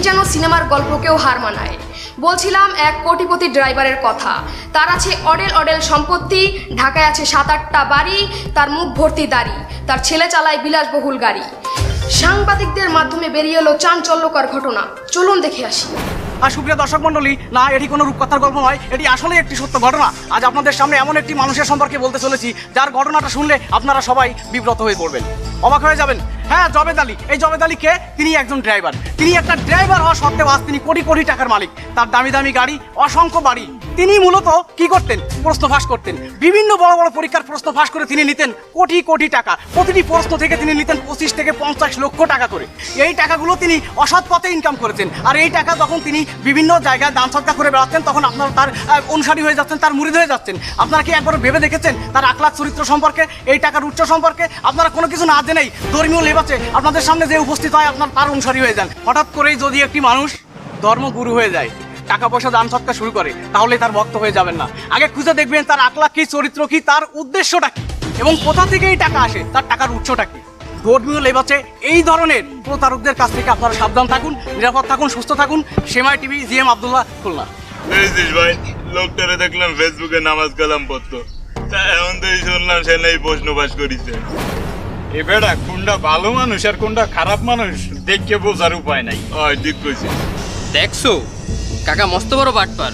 যেন সিনেমার গল্পকেও হার মানায়। বলছিলাম এক কোটিপতি ড্রাইভারের কথা। তার আছে অডেল অডেল সম্পত্তি, ঢাকায় আছে 7-8টা বাড়ি, তার মুখ ভর্তি দাড়ি, তার ছেলে চালায় বিলাসবহুল গাড়ি। সাংবাদিকদের মাধ্যমে বেরিয়ে এলো চাঞ্চল্যকর ঘটনা, চলুন দেখে আসি। আর সুপ্রিয় দর্শক মণ্ডলী, না এটি কোনো রূপকথার গল্প নয়, এটি আসলে একটি সত্য ঘটনা। আজ আপনাদের সামনে এমন একটি মানুষের সম্পর্কে বলতে চলেছি যার ঘটনাটা শুনলে আপনারা সবাই বিব্রত হয়ে পড়বেন, অবাক হয়ে যাবেন। হ্যাঁ, জবেদ আলী। এই জবেদ আলী কে? তিনি একজন ড্রাইভার। তিনি একটা ড্রাইভার হওয়া সত্ত্বেও আজ তিনি কোটি কোটি টাকার মালিক। তার দামি দামি গাড়ি, অসংখ্য বাড়ি। তিনি মূলত কি করতেন? প্রশ্ন ফাঁস করতেন। বিভিন্ন বড় বড় পরীক্ষার প্রশ্ন ফাঁস করে তিনি নিতেন কোটি কোটি টাকা। প্রতিটি প্রশ্ন থেকে তিনি নিতেন 25 থেকে 50 লক্ষ টাকা করে। এই টাকাগুলো তিনি অসৎ পথে ইনকাম করেছেন। আর এই টাকা যখন তিনি বিভিন্ন জায়গায় দান সৎকার করে বেড়াচ্ছেন, তখন আপনারা তার অনুসারী হয়ে যাচ্ছেন, তার মুরিদ হয়ে যাচ্ছেন। আপনারা কি একবার ভেবে দেখেছেন তার আখলাক চরিত্র সম্পর্কে, এই টাকার উৎস সম্পর্কে? আপনারা কোনো কিছু না জেনেই ধর্মীয় লেবাসে আপনাদের সামনে যে উপস্থিত হয়, আপনার তার অনুসারী হয়ে যান। হঠাৎ করেই যদি একটি মানুষ ধর্মগুরু হয়ে যায়, টাকা পয়সা দান সৎকার শুরু করে, তাহলে তার ভক্ত হয়ে যাবেন না। আগে খুঁজে দেখবেন তার আখলাক কি, চরিত্র কি, তার উদ্দেশ্যটা কি, এবং কোথা থেকে এই টাকা আসে, তার টাকার উৎসটা কি। ধর্মীয় লেবাসে এই ধরনের প্রতারকদের কাছ থেকে আপনারা সাবধান থাকুন, নিরাপদ থাকুন, সুস্থ থাকুন। সেমাই টিভি, জিএম আব্দুল্লাহ, খুলনা। ভাই, লোকটারে দেখলাম ফেসবুকে নামাজ কালাম পড়তো, তা এখন তো শুনলাম সে নাই প্রশ্ন পাস করিছে। এ বেড়া কোনটা ভালো মানুষ আর কোনটা খারাপ মানুষ দেখে বোঝার উপায় নাই। ঠিক কইছি। দেখছো কাকা মস্ত বড় বাটপার।